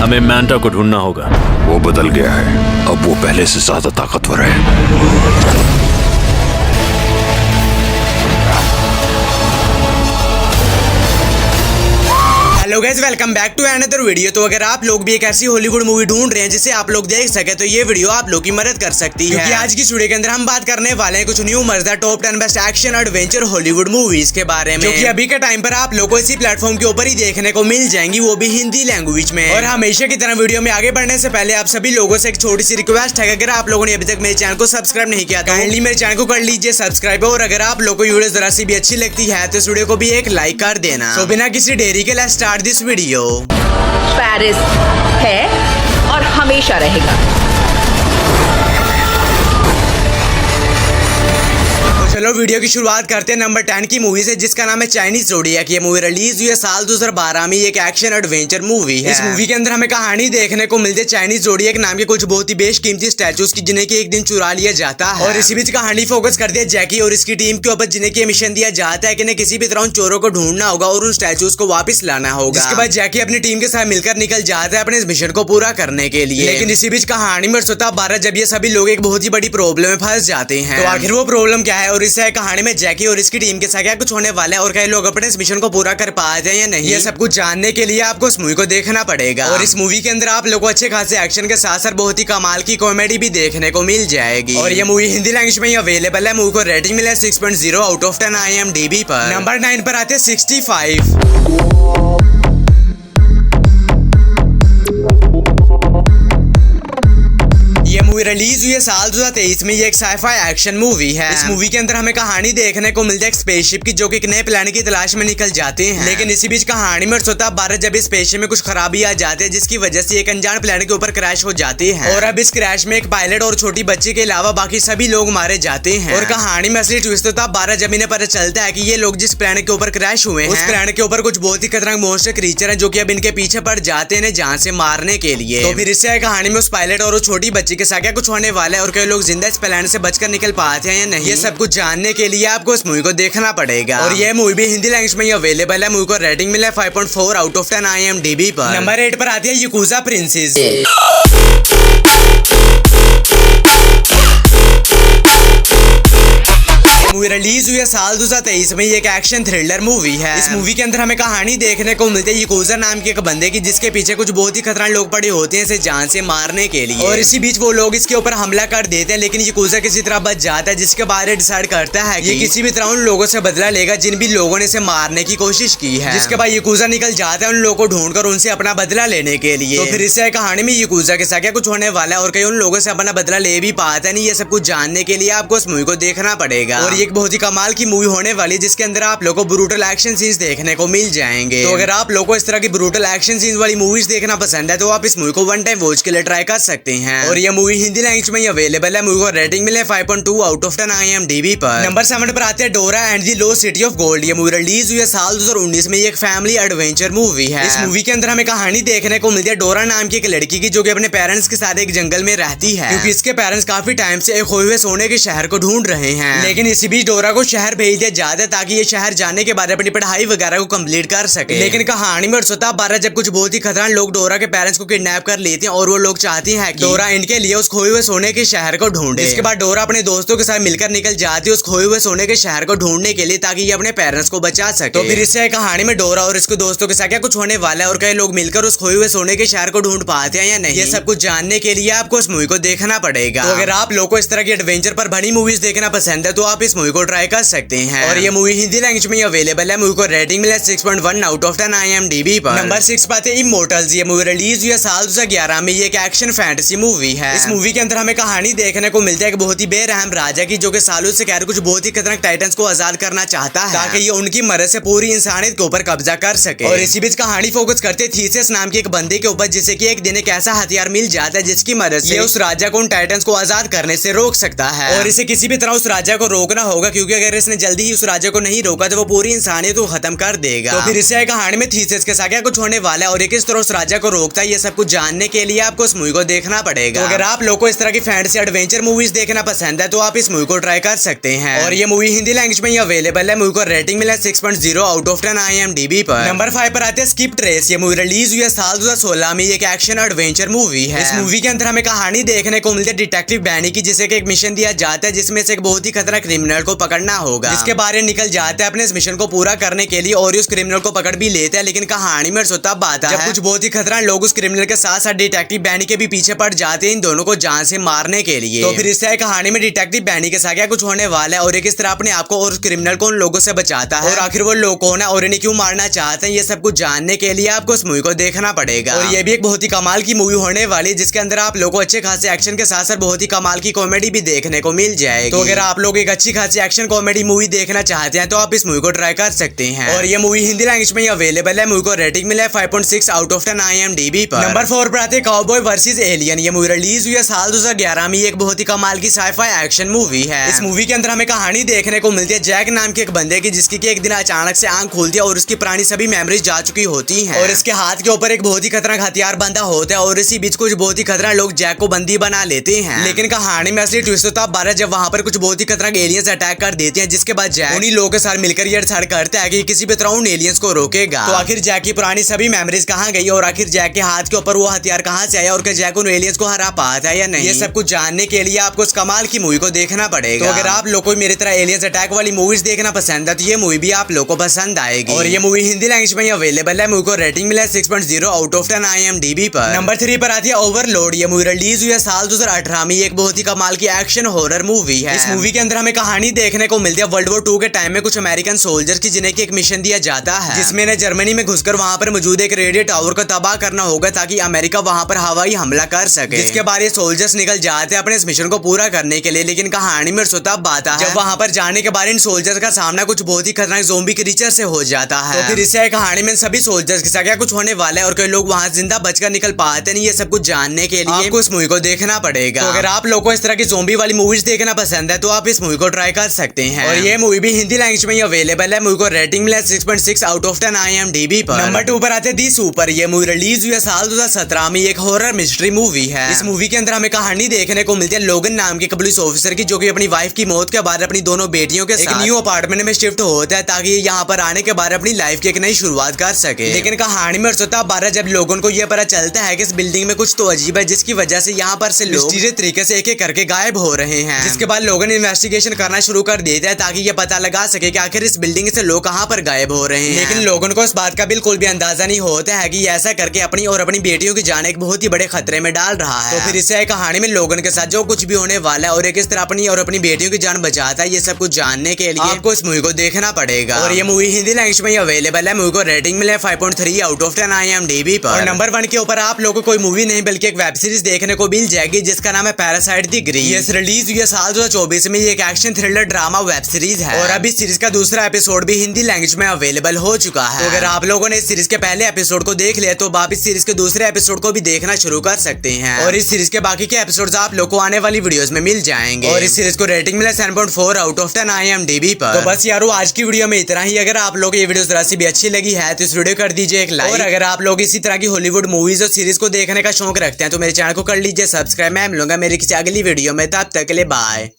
हमें मैंटा को ढूंढना होगा। वो बदल गया है, अब वो पहले से ज्यादा ताकतवर है। Hello guys, welcome back to another video. तो अगर आप लोग भी एक ऐसी हॉलीवुड मूवी ढूंढ रहे हैं जिसे आप लोग देख सके तो ये वीडियो आप लोग की मदद कर सकती है, क्योंकि आज की वीडियो के अंदर हम बात करने वाले हैं कुछ न्यू मजेदार top 10 best action adventure Hollywood movies के बारे में, जो कि अभी के टाइम पर आप लोग को इसी प्लेटफॉर्म के ऊपर ही देखने को मिल जाएंगी, वो भी हिंदी लैंग्वेज में। और हमेशा की तरह वीडियो में आगे बढ़ने से पहले आप सभी लोगों से एक छोटी सी रिक्वेस्ट है, अगर आप लोगों ने अभी तक मेरे चैनल को सब्सक्राइब नहीं किया तो काइंडली मेरे चैनल को कर लीजिए सब्सक्राइब। और अगर आप लोग को वीडियो जरा सी भी अच्छी लगती है तो इस वीडियो को भी एक लाइक कर देना। तो बिना किसी देरी के let's start this video. Paris है और हमेशा रहेगा। चलो वीडियो की शुरुआत करते हैं नंबर 10 की मूवी से, जिसका नाम है चाइनीज ज़ोडिएक। ये मूवी रिलीज हुई है साल 2012 में। एक एक्शन एडवेंचर मूवी है। इस मूवी के अंदर हमें कहानी देखने को मिलती है चाइनीज ज़ोडिएक नाम के कुछ बहुत ही बेशकीमती स्टैचूज की, जिन्हें की एक दिन चुरा लिया जाता है। और इसी बीच कहानी फोकस करती है जैकी और इसकी टीम के ऊपर, जिन्हें की मिशन दिया जाता है कि किसी भी तरह उन चोरों को ढूंढना होगा और उन स्टैचूज को वापस लाना होगा। इसके बाद जैकी अपनी टीम के साथ मिलकर निकल जाता है अपने इस मिशन को पूरा करने के लिए। लेकिन इसी बीच कहानी में सोता 12 जब ये सभी लोग एक बहुत ही बड़ी प्रॉब्लम में फंस जाते हैं। तो आखिर वो प्रॉब्लम क्या है और इससे कहानी में जैकी और इसकी टीम के साथ क्या कुछ होने वाला है और कई लोग अपने इस मिशन को पूरा कर पाते हैं या नहीं, ये सब कुछ जानने के लिए आपको इस मूवी को देखना पड़ेगा। और इस मूवी के अंदर आप लोगों को अच्छे खासे एक्शन के साथ साथ बहुत ही कमाल की कॉमेडी भी देखने को मिल जाएगी। और ये मूवी हिंदी लैंग्वेज में ही अवेलेबल है। मूवी को रेटिंग मिला 6.0 आउट ऑफ 10 IMDb पर। नंबर 9 पर आते 65। ये मूवी रिलीज हुई है साल 2023 में। ये एक साइफाई एक्शन मूवी है। इस मूवी के अंदर हमें कहानी देखने को मिलती है एक स्पेसशिप की, जो कि एक नए प्लेनेट की तलाश में निकल जाते हैं। लेकिन इसी बीच कहानी में सोता 12 जब इस स्पेसशिप में कुछ खराबी आ जाती है, जिसकी वजह से एक अनजान प्लेनेट के ऊपर क्रैश हो जाती है। और अब इस क्रैश में एक पायलट और छोटी बच्ची के अलावा बाकी सभी लोग मारे जाते हैं। और कहानी में असली ट्विस्ट होता 12 जब इन्हें पता चलता है कि ये लोग जिस प्लेनेट के ऊपर क्रैश हुए हैं, उस प्लेनेट के ऊपर कुछ बहुत ही खतरनाक मॉन्स्टर क्रीचर है, जो कि अब इनके पीछे पड़ जाते हैं जान से मारने के लिए। तो फिर इससे कहानी में उस पायलट और छोटी बच्ची के साथ क्या कुछ होने वाला है और कई लोग जिंदा इस प्लेनेट से बचकर निकल पाते हैं या नहीं, ये सब कुछ जानने के लिए आपको इस मूवी को देखना पड़ेगा। और ये मूवी भी हिंदी लैंग्वेज में ही अवेलेबल है। मूवी को रेटिंग मिला 5.4 आउट ऑफ 10 IMDb पर। नंबर 8 पर आती है याकुजा प्रिंसेस। मूवी रिलीज हुई है साल 2023 में। ये एक एक्शन थ्रिलर मूवी है। इस मूवी के अंदर हमें कहानी देखने को मिलती है याकुजा नाम के एक बंदे की, जिसके पीछे कुछ बहुत ही खतरनाक लोग पड़े होते हैं इसे जान से मारने के लिए। और इसी बीच वो लोग इसके ऊपर हमला कर देते हैं, लेकिन याकुजा किसी तरह बच जाता है, जिसके बाद डिसाइड करता है कि ये किसी भी तरह उन लोगों से बदला लेगा जिन भी लोगों ने इसे मारने की कोशिश की है। जिसके बाद याकुजा निकल जाता है उन लोगों को ढूंढकर उनसे अपना बदला लेने के लिए। तो फिर इससे कहानी में याकुजा के साथ क्या कुछ होने वाला है और कई उन लोगों से अपना बदला ले भी पाता नहीं, ये सब कुछ जानने के लिए आपको इस मूवी को देखना पड़ेगा। और ये एक बहुत ही कमाल की मूवी होने वाली है, जिसके अंदर आप लोगों को ब्रूटल एक्शन सीन्स देखने को मिल जाएंगे। तो अगर आप लोगों को इस तरह की ब्रूटल एक्शन सीन्स वाली मूवीज देखना पसंद है तो आप इस मूवी को वन टाइम वॉच के लिए ट्राई कर सकते हैं। और ये मूवी हिंदी लैंग्वेज में ही अवेलेबल है। मूवी को रेटिंग मिले 5.2 आउट ऑफ 10 IMDb पर। नंबर 7 पर आते हैं डोरा and the lost city of gold. ये मूवी रिलीज हुई है साल 2019 में। ये एक फैमिली एडवेंचर मूवी है। इस मूवी के अंदर हमें कहानी देखने को मिलती है डोरा नाम की एक लड़की की, जो कि अपने पेरेंट्स के साथ एक जंगल में रहती है, क्योंकि इसके पेरेंट्स काफी टाइम से एक खोए हुए सोने के शहर को ढूंढ रहे हैं। लेकिन इसी बीच डोरा को शहर भेज दिया जाता है ताकि ये शहर जाने के बाद अपनी पढ़ाई वगैरह को कंप्लीट कर सके। लेकिन कहानी में सोता 12 जब कुछ बहुत ही खतरनाक लोग डोरा के पेरेंट्स को किडनैप कर लेते हैं और वो लोग चाहते हैं कि डोरा इनके लिए उस खोए हुए सोने के शहर को ढूंढे। इसके बाद डोरा अपने दोस्तों के साथ मिलकर निकल जाती है उस खोए हुए सोने के शहर को ढूंढने के लिए, ताकि ये अपने पेरेंट्स को बचा सके। तो फिर इससे कहानी में डोरा और इसके दोस्तों के साथ क्या कुछ होने वाला है और कई लोग मिलकर उस खोए हुए सोने के शहर को ढूंढ पाते हैं या नहीं, ये सब कुछ जानने के लिए आपको इस मूवी को देखना पड़ेगा। तो अगर आप लोगों को इस तरह की एडवेंचर पर बनी मूवीज देखना पसंद है तो आप इस मूवी को ट्राई कर सकते हैं। और ये मूवी हिंदी लैंग्वेज में अवेलेबल है। मूवी को रेटिंग मिला 6.1 आउट ऑफ 10 IMDb पर। नंबर 6 पाते इमोर्टल्स। ये मूवी रिलीज हुई है साल 2011 में। ये एक एक्शन फैंटेसी मूवी है। इस मूवी के अंदर हमें कहानी देखने को मिलता है एक बहुत ही बेरहम राजा की, जो कि सालों से कह कुछ बहुत ही खतरनाक टाइटन्स को आजाद करना चाहता है, ताकि ये उनकी मदद से पूरी इंसानियत के ऊपर कब्जा कर सके। और इसी बीच कहानी फोकस करते थीसिस नाम के एक बंदे के ऊपर, जिसे कि एक दिन एक ऐसा हथियार मिल जाता है जिसकी मदद से उस राजा को उन टाइटन्स को आजाद करने से रोक सकता है। और इसे किसी भी तरह उस राजा को रोकना होगा, क्योंकि अगर इसने जल्दी ही उस राजा को नहीं रोका तो वो पूरी इंसानियत को खत्म कर देगा। तो फिर इससे कहानी में थीसिस के साथ क्या कुछ होने वाला है और ये किस तरह उस राजा को रोकता है, ये सब कुछ जानने के लिए आपको इस मूवी को देखना पड़ेगा। तो अगर आप लोग को इस तरह की फैंटेसी एडवेंचर मूवीज देखना पसंद है तो आप इस मूवी को ट्राई कर सकते हैं। और ये मूवी हिंदी लैंग्वेज में ही अवेलेबल है। मूवी को रेटिंग मिला 6.0 आउट ऑफ 10 IMDb पर। नंबर 5 पर आते हैं स्किप ट्रेस। ये मूवी रिलीज हुई है साल 2016 में। एक एक्शन एडवेंचर मूवी है। इस मूवी के अंदर हमें कहानी देखने को मिलती है डिटेक्टिव बैनी की, जिसे एक मिशन दिया जाता है जिसमें से एक बहुत ही खतरनाक क्रिमिनल को पकड़ना होगा। इसके बारे निकल जाता है अपने इस मिशन को पूरा करने के लिए और उस क्रिमिनल को पकड़ भी लेते हैं। लेकिन कहानी में तब आता है जब कुछ बहुत ही खतरनाक लोग उस क्रिमिनल के साथ साथ डिटेक्टिव बैनी के भी पीछे पड़ जाते हैं इन दोनों को जान से मारने के लिए। तो फिर इससे कहानी में डिटेक्टिव बैनी के साथ क्या कुछ होने वाला है और ये किस तरह अपने आप को और उस क्रिमिनल को उन लोगों से बचाता है और आखिर वो लोग कौन है और इन्हें क्यों मारना चाहते हैं, ये सब कुछ जानने के लिए आपको इस मूवी को देखना पड़ेगा। और ये भी एक बहुत ही कमाल की मूवी होने वाली है जिसके अंदर आप लोगों को अच्छे खासे एक्शन के साथ साथ बहुत ही कमाल की कॉमेडी भी देखने को मिल जाएगी। तो अगर आप लोग एक अच्छी खासी एक्शन कॉमेडी मूवी देखना चाहते हैं तो आप इस मूवी को ट्राई कर सकते हैं। और ये मूवी हिंदी लैंग्वेज में ही अवेलेबल है। मूवी को रेटिंग मिला है 5.6 आउट ऑफ 10 IMDb पर। नंबर 4 पर आते हैं काउबॉय वर्सेस एलियन। ये मूवी रिलीज हुई है साल 2011 में। एक बहुत ही कमाल की साइफाई एक्शन मूवी है। इस मूवी के अंदर हमें कहानी देखने को मिलती है जैक नाम के एक बंदे की, जिसकी एक दिन अचानक से आंख खुलती है और उसकी पुरानी सभी मेमोरीज जा चुकी होती हैं और इसके हाथ के ऊपर एक बहुत ही खतरनाक हथियार बंधा होता है और इसी बीच कुछ बहुत ही खतरनाक लोग जैक को बंदी बना लेते हैं। लेकिन कहानी में असली ट्विस्ट तब बारह जब वहां पर कुछ बहुत ही खतरनाक एलियंस अटैक कर देते हैं, जिसके बाद जैक उन्हीं लोगों के साथ मिलकर ये डिसाइड करता है कि किसी भी तरह उन एलियंस को रोकेगा। तो आखिर जैक की पुरानी सभी मेमोरीज कहां गई और आखिर जैक के हाथ के ऊपर वो हथियार कहां से आया और क्या जैक उन एलियंस को हरा पाता है या नहीं, ये सब कुछ जानने के लिए आपको इस कमाल की मूवी को देखना पड़ेगा। तो अगर आप लोग को मेरी तरह एलियंस अटैक वाली मूवीज देखना पसंद है तो ये मूवी भी आप लोग को पसंद आएगी। और ये मूवी हिंदी लैंग्वेज में अवेलेबल है। मूवी को रेटिंग मिला है 6.0 आउट ऑफ 10 IMDb पर। नंबर 3 पर आती है ओवरलोड। ये मूवी रिलीज हुई है साल 2018 में। एक बहुत ही कमाल की एक्शन हॉरर मूवी है। इस मूवी के अंदर हमें कहानी देखने को मिलती है वर्ल्ड वॉर 2 के टाइम में कुछ अमेरिकन सोल्जर्स की, जिन्हें एक मिशन दिया जाता है जिसमें इन्हें जर्मनी में घुसकर वहां पर मौजूद एक रेडियो टावर को तबाह करना होगा ताकि अमेरिका वहां पर हवाई हमला कर सके। जिसके बाद ये सोल्जर्स निकल जाते हैं अपने इस मिशन को पूरा करने के लिए। लेकिन कहानी में तब आता है जब वहां पर जाने के बाद इन सोल्जर्स का सामना कुछ बहुत ही खतरनाक ज़ोंबी क्रीचर से हो जाता है। तो फिर इससे कहानी में सभी सोल्जर्स के साथ क्या कुछ होने वाला है और कई लोग वहां जिंदा बचकर निकल पाते नहीं, ये सब कुछ जानने के लिए आपको इस मूवी को देखना पड़ेगा। तो अगर आप लोगों को इस तरह की ज़ोंबी वाली मूवीज देखना पसंद है तो आप इस मूवी को ट्राई कर सकते हैं। और ये मूवी भी हिंदी लैंग्वेज में ही अवेलेबल है। मूवी को रेटिंग मिला 6.6 आउट ऑफ 10 IMDb पर। नंबर 2 पर आते हैं दी सुपर। ये मूवी रिलीज हुई है साल 2017 में। एक हॉरर मिस्ट्री मूवी है। इस मूवी के अंदर हमें कहानी देखने को मिलती है लोगन नाम के पुलिस ऑफिसर की, जो कि अपनी वाइफ की मौत के बाद अपनी दोनों बेटियों के साथ न्यू अपार्टमेंट में शिफ्ट होता है ताकि ये यहाँ पर आने के बाद अपनी लाइफ की एक नई शुरुआत कर सके। लेकिन कहानी में बारह जब लोगों को यह पता चलता है कि इस बिल्डिंग में कुछ तो अजीब है, जिसकी वजह से यहाँ पर से लोग मिस्टीरियस तरीके से एक एक करके गायब हो रहे हैं। जिसके बाद लोगों ने इन्वेस्टिगेशन करना शुरू कर देता है ताकि ये पता लगा सके कि आखिर इस बिल्डिंग से लोग कहाँ पर गायब हो रहे हैं। लेकिन लोगों को इस बात का बिल्कुल भी अंदाजा नहीं होता है कि ऐसा करके अपनी और अपनी बेटियों की जान एक बहुत ही बड़े खतरे में डाल रहा है। तो फिर इससे कहानी में लोगों के साथ जो कुछ भी होने वाला है और किस तरह अपनी और अपनी बेटियों की जान बचाता है, ये सब कुछ जानने के लिए आपको इस मूवी को देखना पड़ेगा। और ये मूवी हिंदी लैंग्वेज में अवेलेबल है। मूवी को रेटिंग मिला है 5.3 आउट ऑफ 10 IMDb पर। और नंबर 1 के ऊपर आप लोगों को कोई मूवी नहीं बल्कि एक वेब सीरीज देखने को मिल जाएगी जिसका नाम है पैरासाइट द ग्रीन। ये रिलीज हुई है साल 2024 में। ये एक action thriller drama web series है और अभी सीरीज का दूसरा एपिसोड भी हिंदी लैंग्वेज में अवेलेबल हो चुका है। तो अगर आप लोगों ने इस सीरीज के पहले एपिसोड को देख लिया तो आप इस सीरीज के दूसरे एपिसोड को भी देखना शुरू कर सकते हैं और इस सीरीज के बाकी के एपिसोड्स आप लोग को आने वाली वीडियोस में मिल जाएंगे। और इस सीरीज को रेटिंग मिला 7.4 आउट ऑफ 10 IMDb पर। तो बस यारो आज की वीडियो में इतना ही। अगर आप लोग ये वीडियो जरा सी भी अच्छी लगी है तो इस वीडियो कर दीजिए एक लाइक। और अगर आप लोग इसी तरह की हॉलीवुड मूवीज और सीरीज को देखने का शौक रखते हैं तो मेरे चैनल को कर लीजिए सब्सक्राइब। मैं मिलूंगा मेरी किसी अगली वीडियो में, तब तक के लिए बाय।